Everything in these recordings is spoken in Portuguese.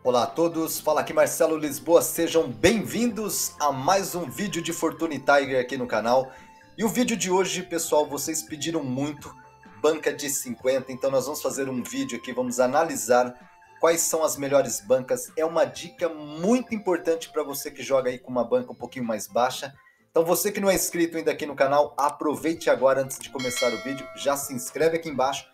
Olá a todos, fala aqui Marcelo Lisboa, sejam bem-vindos a mais um vídeo de Fortune Tiger aqui no canal. E o vídeo de hoje, pessoal, vocês pediram muito, banca de 50, então nós vamos fazer um vídeo aqui, vamos analisar quais são as melhores bancas. É uma dica muito importante para você que joga aí com uma banca um pouquinho mais baixa. Então você que não é inscrito ainda aqui no canal, aproveite agora antes de começar o vídeo, já se inscreve aqui embaixo,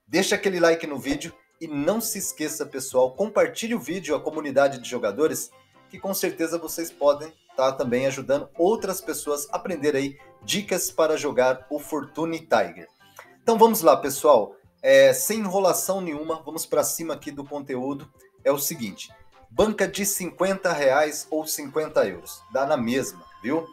deixa aquele like no vídeo. E não se esqueça, pessoal, compartilhe o vídeo à comunidade de jogadores, que com certeza vocês podem estar também ajudando outras pessoas a aprender aí dicas para jogar o Fortune Tiger. Então vamos lá, pessoal, sem enrolação nenhuma, vamos para cima aqui do conteúdo. É o seguinte, banca de R$50 ou 50 euros, dá na mesma, viu?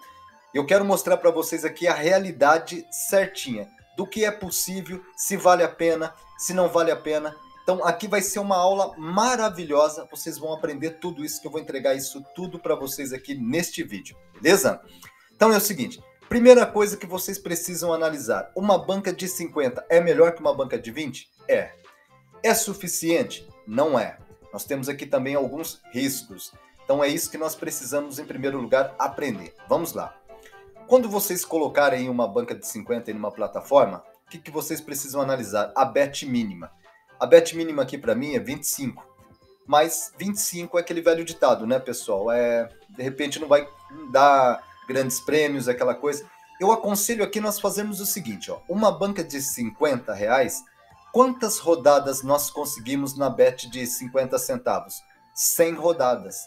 Eu quero mostrar para vocês aqui a realidade certinha, do que é possível, se vale a pena, se não vale a pena. Então aqui vai ser uma aula maravilhosa, vocês vão aprender tudo isso, que eu vou entregar isso tudo para vocês aqui neste vídeo, beleza? Então é o seguinte, primeira coisa que vocês precisam analisar, uma banca de 50 é melhor que uma banca de 20? É. É suficiente? Não é. Nós temos aqui também alguns riscos, então é isso que nós precisamos em primeiro lugar aprender. Vamos lá. Quando vocês colocarem uma banca de 50 em uma plataforma, o que vocês precisam analisar? A bet mínima. A bet mínima aqui para mim é 25, mas 25 é aquele velho ditado, né, pessoal? De repente não vai dar grandes prêmios, aquela coisa. Eu aconselho aqui nós fazermos o seguinte, ó, uma banca de R$50, quantas rodadas nós conseguimos na bet de 50 centavos? 100 rodadas.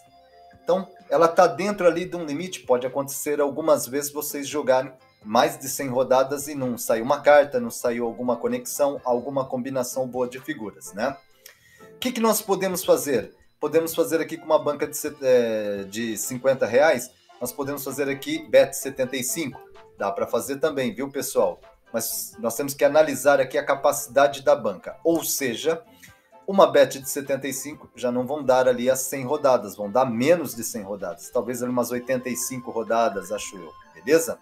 Então, ela está dentro ali de um limite, pode acontecer algumas vezes vocês jogarem mais de 100 rodadas e não saiu uma carta, não saiu alguma conexão, alguma combinação boa de figuras, né? O que nós podemos fazer? Podemos fazer aqui com uma banca de R$50, nós podemos fazer aqui bet 75, dá para fazer também, viu, pessoal? Mas nós temos que analisar aqui a capacidade da banca, ou seja, uma bet de 75 já não vão dar ali as 100 rodadas, vão dar menos de 100 rodadas, talvez ali umas 85 rodadas, acho eu, beleza?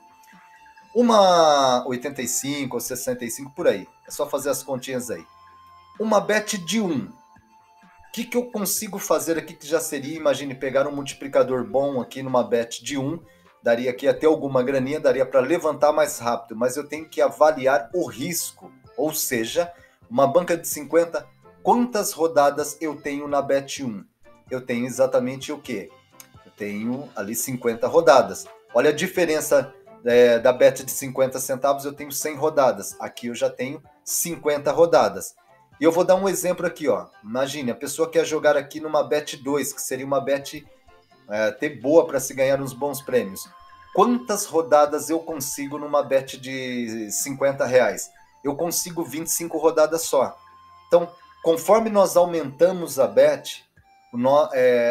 Uma 85 ou 65 por aí. É só fazer as continhas aí. Uma bet de 1. O que eu consigo fazer aqui que já seria, imagine, pegar um multiplicador bom aqui numa bet de 1. Daria aqui até alguma graninha, daria para levantar mais rápido. Mas eu tenho que avaliar o risco. Ou seja, uma banca de 50, quantas rodadas eu tenho na bet 1? Eu tenho exatamente o quê? Eu tenho ali 50 rodadas. Olha a diferença da bet de 50 centavos, eu tenho 100 rodadas. Aqui eu já tenho 50 rodadas. E eu vou dar um exemplo aqui, ó. Imagine, a pessoa quer jogar aqui numa bet 2, que seria uma bet até boa para se ganhar uns bons prêmios. Quantas rodadas eu consigo numa bet de R$50? Eu consigo 25 rodadas só. Então, conforme nós aumentamos a bet,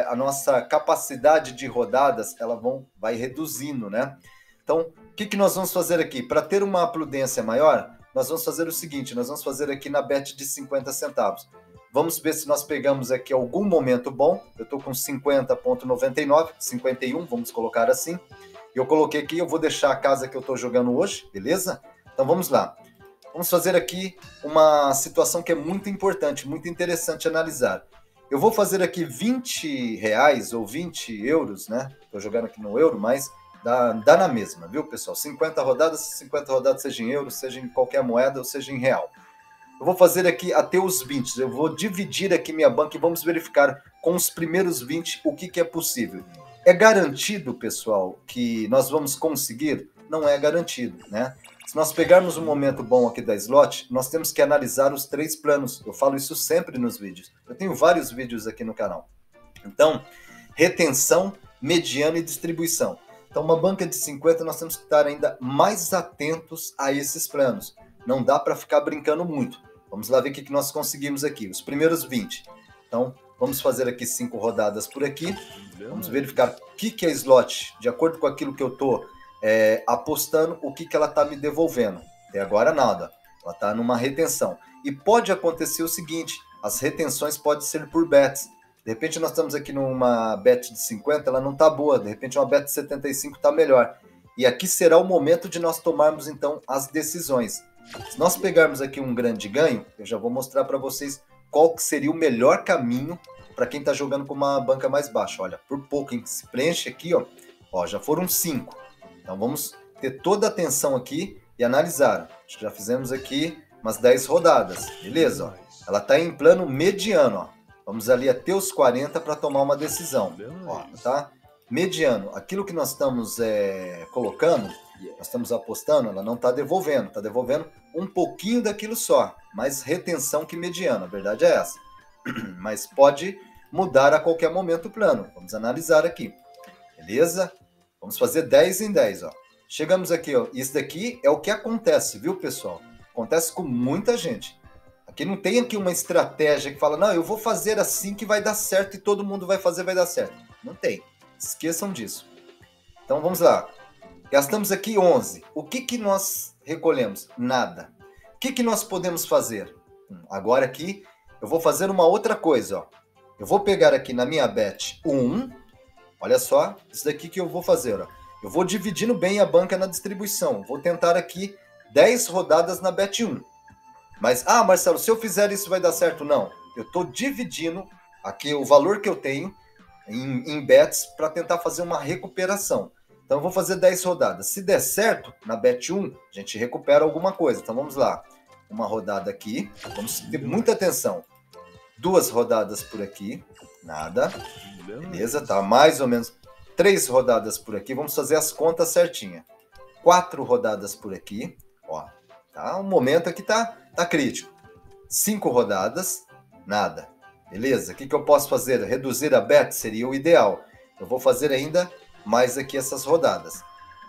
a nossa capacidade de rodadas ela vai reduzindo, né? Então, o que nós vamos fazer aqui? Para ter uma prudência maior, nós vamos fazer o seguinte, nós vamos fazer aqui na bet de 50 centavos. Vamos ver se nós pegamos aqui algum momento bom. Eu estou com 50,99, 51, vamos colocar assim. Eu coloquei aqui, eu vou deixar a casa que eu estou jogando hoje, beleza? Então vamos lá. Vamos fazer aqui uma situação que é muito importante, muito interessante analisar. Eu vou fazer aqui R$20 ou 20 euros, né? Estou jogando aqui no euro, mas dá na mesma, viu, pessoal? 50 rodadas, seja em euro, seja em qualquer moeda, ou seja em real. Eu vou fazer aqui até os 20, eu vou dividir aqui minha banca e vamos verificar com os primeiros 20 o que é possível. É garantido, pessoal, que nós vamos conseguir? Não é garantido, né? Se nós pegarmos um momento bom aqui da slot, nós temos que analisar os 3 planos. Eu falo isso sempre nos vídeos. Eu tenho vários vídeos aqui no canal. Então, retenção, mediana e distribuição. Então, uma banca de 50, nós temos que estar ainda mais atentos a esses planos. Não dá para ficar brincando muito. Vamos lá ver o que nós conseguimos aqui. Os primeiros 20. Então, vamos fazer aqui 5 rodadas por aqui. Vamos verificar o que é slot. De acordo com aquilo que eu estou apostando, o que ela está me devolvendo. Até agora nada. Ela está numa retenção. E pode acontecer o seguinte, as retenções podem ser por bets. De repente nós estamos aqui numa bet de 50, ela não está boa. De repente uma bet de 75 está melhor. E aqui será o momento de nós tomarmos então as decisões. Se nós pegarmos aqui um grande ganho, eu já vou mostrar para vocês qual que seria o melhor caminho para quem está jogando com uma banca mais baixa. Olha, por pouco que se preenche aqui, ó, já foram 5. Então vamos ter toda a atenção aqui e analisar. Acho que já fizemos aqui umas 10 rodadas, beleza? Ó, ela está em plano mediano, ó. Vamos ali até os 40 para tomar uma decisão. Ó, tá? Mediano. Aquilo que nós estamos colocando, nós estamos apostando, ela não está devolvendo. Está devolvendo um pouquinho daquilo só. Mais retenção que mediano. A verdade é essa. Mas pode mudar a qualquer momento o plano. Vamos analisar aqui. Beleza? Vamos fazer 10 em 10, ó. Chegamos aqui, ó. Isso daqui é o que acontece, viu, pessoal? Acontece com muita gente. Aqui não tem aqui uma estratégia que fala, não, eu vou fazer assim que vai dar certo e todo mundo vai fazer, vai dar certo. Não tem. Esqueçam disso. Então vamos lá. Gastamos aqui 11. O que nós recolhemos? Nada. O que nós podemos fazer? Agora aqui eu vou fazer uma outra coisa, ó. Eu vou pegar aqui na minha bet 1. Olha só, isso daqui que eu vou fazer, ó. Eu vou dividindo bem a banca na distribuição. Vou tentar aqui 10 rodadas na bet 1. Mas, Marcelo, se eu fizer isso vai dar certo? Não. Eu estou dividindo aqui o valor que eu tenho em bets para tentar fazer uma recuperação. Então, eu vou fazer 10 rodadas. Se der certo, na bet 1, a gente recupera alguma coisa. Então, vamos lá. Uma rodada aqui. Vamos ter muita atenção. 2 rodadas por aqui. Nada. Beleza, tá mais ou menos. 3 rodadas por aqui. Vamos fazer as contas certinha. 4 rodadas por aqui. Ó, tá? O momento aqui tá crítico. 5 rodadas. Nada. Beleza? O que eu posso fazer? Reduzir a bet seria o ideal. Eu vou fazer ainda mais aqui essas rodadas.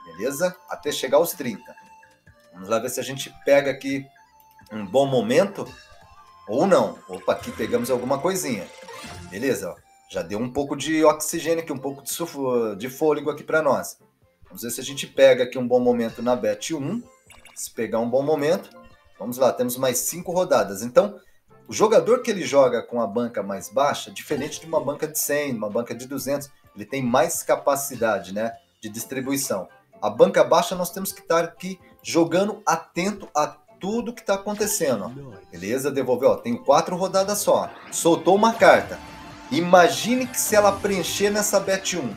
Beleza? Até chegar aos 30. Vamos lá ver se a gente pega aqui um bom momento ou não. Opa, aqui pegamos alguma coisinha. Beleza? Ó, já deu um pouco de oxigênio aqui, um pouco de fôlego aqui para nós. Vamos ver se a gente pega aqui um bom momento na bet 1. Se pegar um bom momento, vamos lá, temos mais 5 rodadas. Então, o jogador que ele joga com a banca mais baixa, diferente de uma banca de 100, uma banca de 200, ele tem mais capacidade, né, de distribuição. A banca baixa nós temos que estar aqui jogando atento a tudo que está acontecendo. Ó. Beleza? Devolveu. Ó, tenho 4 rodadas só. Soltou uma carta. Imagine que se ela preencher nessa bet 1.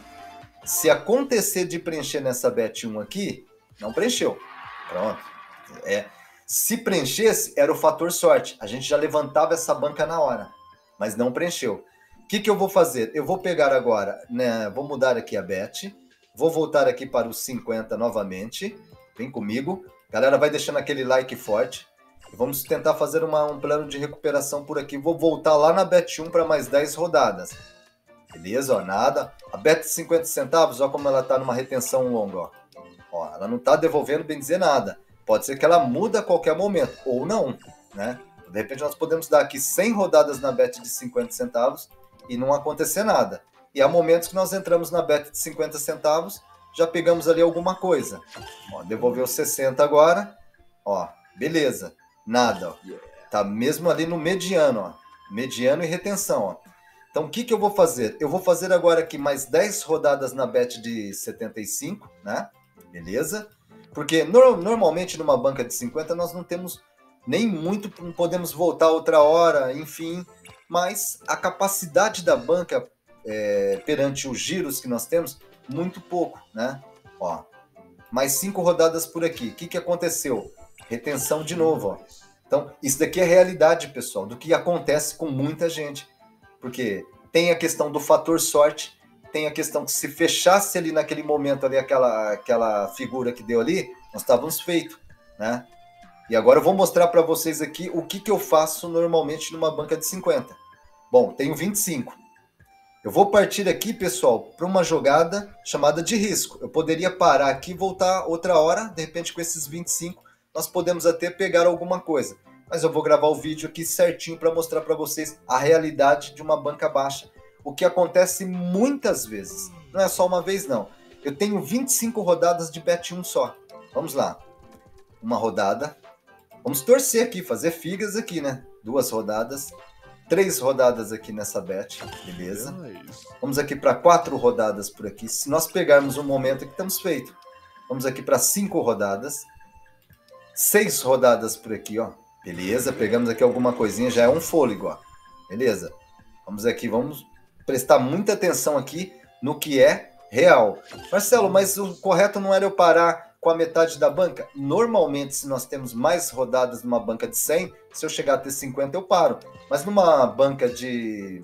Se acontecer de preencher nessa bet 1 aqui, não preencheu. Pronto. Se preenchesse, era o fator sorte. A gente já levantava essa banca na hora. Mas não preencheu. O que eu vou fazer? Eu vou pegar agora, né, vou mudar aqui a bet. Vou voltar aqui para os 50 novamente. Vem comigo. Galera, vai deixando aquele like forte. E vamos tentar fazer um plano de recuperação por aqui. Vou voltar lá na bet 1 para mais 10 rodadas. Beleza? Ó, nada. A bet de 50 centavos, ó como ela está numa retenção longa. Ó, ela não está devolvendo, bem dizer, nada. Pode ser que ela muda a qualquer momento, ou não, né? De repente nós podemos dar aqui 100 rodadas na bet de 50 centavos e não acontecer nada. E há momentos que nós entramos na bet de 50 centavos, já pegamos ali alguma coisa. Ó, devolveu 60 agora, ó, beleza, nada, ó. Tá mesmo ali no mediano, ó, mediano e retenção, ó. Então o que eu vou fazer? Eu vou fazer agora aqui mais 10 rodadas na bet de 75, né? Beleza? Porque normalmente numa banca de 50 nós não temos nem muito, não podemos voltar outra hora, enfim. Mas a capacidade da banca perante os giros que nós temos, muito pouco, né? Ó, mais 5 rodadas por aqui. O que aconteceu? Retenção de novo, ó. Então, isso daqui é realidade, pessoal, do que acontece com muita gente. Porque tem a questão do fator sorte, tem a questão que se fechasse ali naquele momento ali aquela figura que deu ali, nós estávamos feitos, né? E agora eu vou mostrar para vocês aqui o que eu faço normalmente numa banca de 50. Bom, tenho 25. Eu vou partir aqui, pessoal, para uma jogada chamada de risco. Eu poderia parar aqui e voltar outra hora, de repente com esses 25, nós podemos até pegar alguma coisa. Mas eu vou gravar o vídeo aqui certinho para mostrar para vocês a realidade de uma banca baixa. O que acontece muitas vezes. Não é só uma vez, não. Eu tenho 25 rodadas de bet 1 só. Vamos lá. Uma rodada. Vamos torcer aqui, fazer figas aqui, né? 2 rodadas. 3 rodadas aqui nessa bet. Beleza. Vamos aqui para 4 rodadas por aqui. Se nós pegarmos um momento que estamos feitos. Vamos aqui para 5 rodadas. 6 rodadas por aqui, ó. Beleza. Pegamos aqui alguma coisinha. Já é um fôlego, ó. Beleza. Vamos aqui, vamos prestar muita atenção aqui no que é real. Marcelo, mas o correto não era eu parar com a metade da banca? Normalmente, se nós temos mais rodadas numa banca de 100, se eu chegar a ter 50, eu paro. Mas numa banca de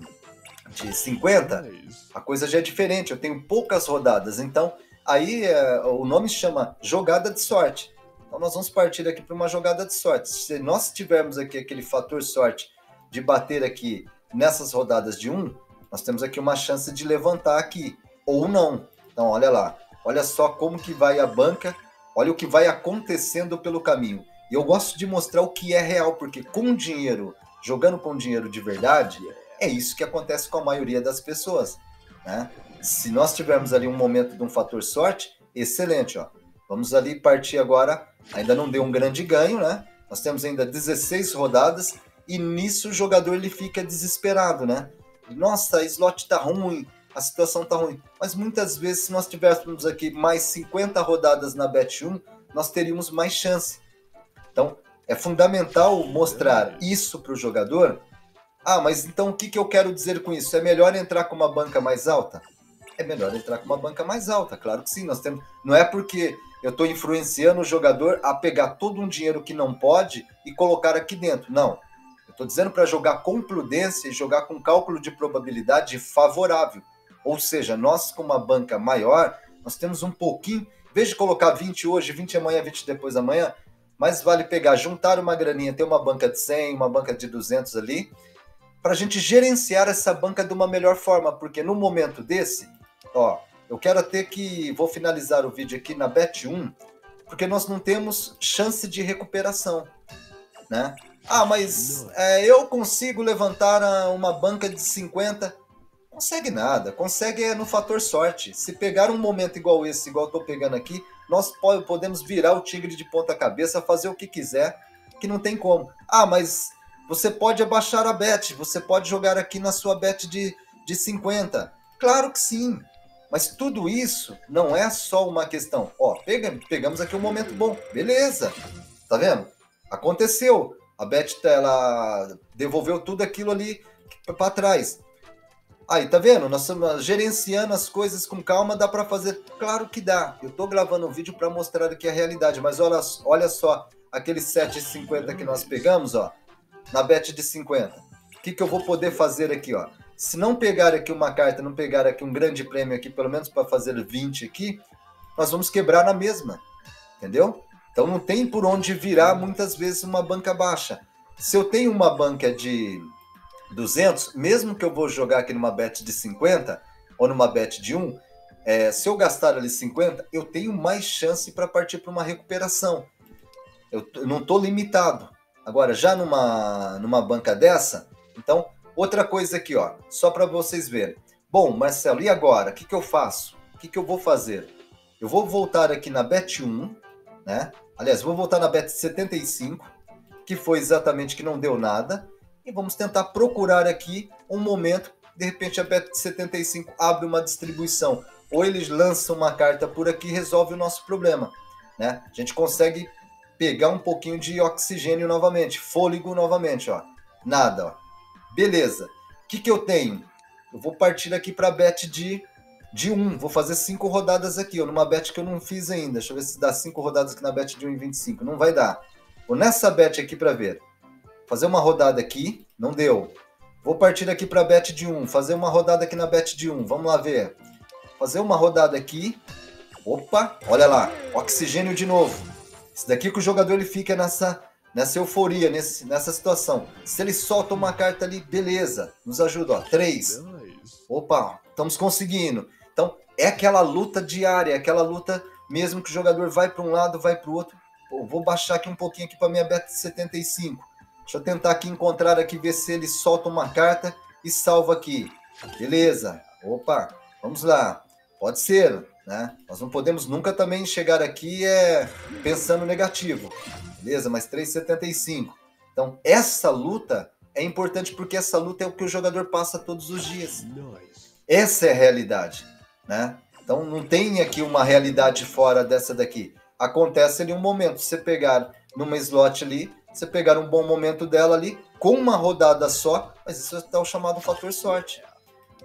50, a coisa já é diferente. Eu tenho poucas rodadas. Então, aí o nome chama jogada de sorte. Então, nós vamos partir aqui para uma jogada de sorte. Se nós tivermos aqui aquele fator sorte de bater aqui nessas rodadas de 1, nós temos aqui uma chance de levantar aqui. Ou não. Então, olha lá. Olha só como que vai a banca. Olha o que vai acontecendo pelo caminho. E eu gosto de mostrar o que é real, porque com dinheiro, jogando com dinheiro de verdade, é isso que acontece com a maioria das pessoas, né? Se nós tivermos ali um momento de um fator sorte, excelente, ó. Vamos ali partir agora, ainda não deu um grande ganho, né? Nós temos ainda 16 rodadas e nisso o jogador ele fica desesperado, né? Nossa, a slot tá ruim, a situação tá ruim. Mas muitas vezes, se nós tivéssemos aqui mais 50 rodadas na Bet 1, nós teríamos mais chance. Então, é fundamental mostrar isso para o jogador. Ah, mas então o que eu quero dizer com isso? É melhor entrar com uma banca mais alta? É melhor entrar com uma banca mais alta, claro que sim. Nós temos... Não é porque eu estou influenciando o jogador a pegar todo um dinheiro que não pode e colocar aqui dentro. Não. Eu estou dizendo para jogar com prudência e jogar com cálculo de probabilidade favorável. Ou seja, nós com uma banca maior, nós temos um pouquinho, em vez de colocar 20 hoje, 20 amanhã, 20 depois da manhã, mais vale pegar, juntar uma graninha, ter uma banca de 100, uma banca de 200 ali, para a gente gerenciar essa banca de uma melhor forma, porque no momento desse, ó, eu quero até que, vou finalizar o vídeo aqui na Bet 1, porque nós não temos chance de recuperação, né? Ah, mas eu consigo levantar uma banca de 50... Consegue nada, consegue no fator sorte. Se pegar um momento igual esse, igual eu tô pegando aqui, nós podemos virar o tigre de ponta cabeça, fazer o que quiser, que não tem como. Ah, mas você pode abaixar a bet, você pode jogar aqui na sua bet de 50. Claro que sim, mas tudo isso não é só uma questão. Ó, pegamos aqui um momento bom, beleza, tá vendo? Aconteceu, a bet ela devolveu tudo aquilo ali para trás. Aí, tá vendo? Nós estamos gerenciando as coisas com calma, dá para fazer? Claro que dá. Eu tô gravando um vídeo para mostrar aqui a realidade, mas olha só, aquele 7,50 que nós pegamos, ó, na bet de 50. O que eu vou poder fazer aqui, ó? Se não pegar aqui uma carta, não pegar aqui um grande prêmio aqui, pelo menos para fazer 20 aqui, nós vamos quebrar na mesma, entendeu? Então não tem por onde virar muitas vezes uma banca baixa. Se eu tenho uma banca de 200, mesmo que eu vou jogar aqui numa bet de 50 ou numa bet de 1, se eu gastar ali 50, eu tenho mais chance para partir para uma recuperação. Eu não estou limitado. Agora, já numa banca dessa, então, outra coisa aqui, ó, só para vocês verem. Bom, Marcelo, e agora? O que eu faço? O que eu vou fazer? Eu vou voltar aqui na bet 1, né? Aliás, vou voltar na bet 75, que foi exatamente que não deu nada. E vamos tentar procurar aqui um momento, de repente a bet 75 abre uma distribuição, ou eles lançam uma carta por aqui e resolve o nosso problema, né? A gente consegue pegar um pouquinho de oxigênio novamente, fôlego novamente, ó. Nada, ó. Beleza. O que eu tenho? Eu vou partir aqui para a bet de 1, vou fazer 5 rodadas aqui, ó, numa bet que eu não fiz ainda. Deixa eu ver se dá 5 rodadas aqui na bet de 1,25, não vai dar. Vou nessa bet aqui para ver. Fazer uma rodada aqui, não deu. Vou partir aqui para a bet de 1, fazer uma rodada aqui na bet de 1, vamos lá ver. Fazer uma rodada aqui, opa, olha lá, oxigênio de novo. Isso daqui que o jogador ele fica nessa euforia, nessa situação. Se ele solta uma carta ali, beleza, nos ajuda, ó, 3. Opa, estamos conseguindo. Então, é aquela luta diária, é aquela luta mesmo que o jogador vai para um lado, vai para o outro. Pô, vou baixar aqui um pouquinho aqui para minha bet 75. Deixa eu tentar aqui encontrar aqui, ver se ele solta uma carta e salva aqui. Beleza. Opa, vamos lá. Pode ser, né? Nós não podemos nunca também chegar aqui pensando negativo. Beleza, mas 3,75. Então, essa luta é importante porque essa luta é o que o jogador passa todos os dias. Essa é a realidade, né? Então, não tem aqui uma realidade fora dessa daqui. Acontece ali um momento, você pegar numa slot ali, você pegar um bom momento dela ali, com uma rodada só, Mas isso é o chamado fator sorte.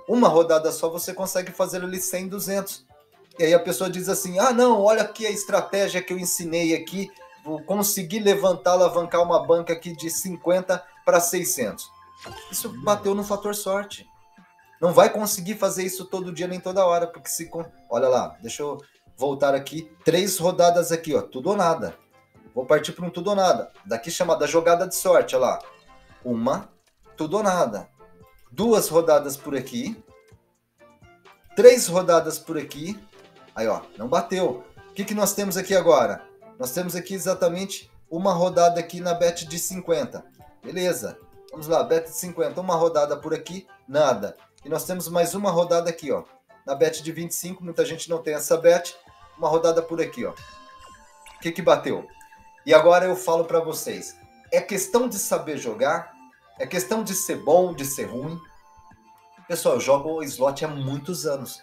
Uma rodada só você consegue fazer ali 100, 200. E aí a pessoa diz assim, ah não, olha aqui a estratégia que eu ensinei aqui, vou conseguir levantar, alavancar uma banca aqui de 50 para 600. Isso bateu no fator sorte. Não vai conseguir fazer isso todo dia nem toda hora, porque se... Olha lá, deixa eu voltar aqui, 3 rodadas aqui, ó, tudo ou nada. Vou partir para um tudo ou nada. Daqui chamada jogada de sorte, olha lá. Uma, tudo ou nada. 2 rodadas por aqui. 3 rodadas por aqui. Aí, ó, não bateu. O que nós temos aqui agora? Nós temos aqui exatamente uma rodada aqui na bet de 50. Beleza. Vamos lá, bet de 50. Uma rodada por aqui, nada. E nós temos mais uma rodada aqui, ó. Na bet de 25, muita gente não tem essa bet. Uma rodada por aqui, ó. O que bateu? E agora eu falo para vocês. É questão de saber jogar. É questão de ser bom, de ser ruim. Pessoal, eu jogo slot há muitos anos.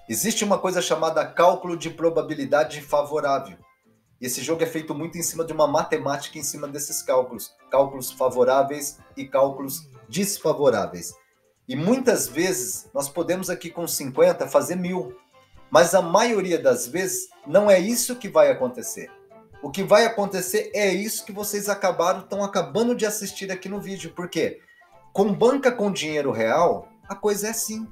Existe uma coisa chamada cálculo de probabilidade favorável. E esse jogo é feito muito em cima de uma matemática em cima desses cálculos. Cálculos favoráveis e cálculos desfavoráveis. E muitas vezes nós podemos aqui com 50 fazer 1000. Mas a maioria das vezes não é isso que vai acontecer. O que vai acontecer é isso que vocês estão acabando de assistir aqui no vídeo. Por quê? Com banca com dinheiro real, a coisa é assim.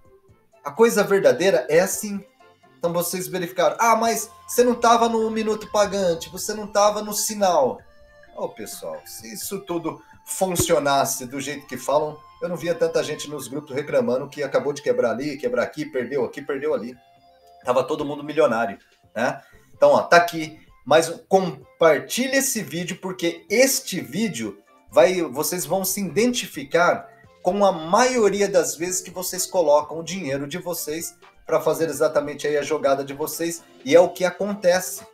A coisa verdadeira é assim. Então vocês verificaram, ah, mas você não estava no minuto pagante, você não estava no sinal. Ô pessoal, se isso tudo funcionasse do jeito que falam, eu não via tanta gente nos grupos reclamando que acabou de quebrar ali, quebrar aqui, perdeu ali. Tava todo mundo milionário, né? Então, ó, tá aqui. Mas compartilhe esse vídeo, porque este vídeo vocês vão se identificar com a maioria das vezes que vocês colocam o dinheiro de vocês para fazer exatamente aí a jogada de vocês, e é o que acontece.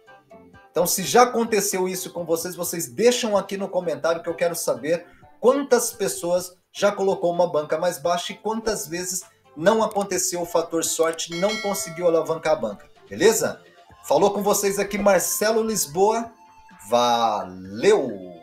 Então, se já aconteceu isso com vocês, vocês deixam aqui no comentário que eu quero saber quantas pessoas já colocou uma banca mais baixa e quantas vezes não aconteceu o fator sorte, não conseguiu alavancar a banca, beleza? Falou com vocês aqui Marcelo Lisboa, valeu!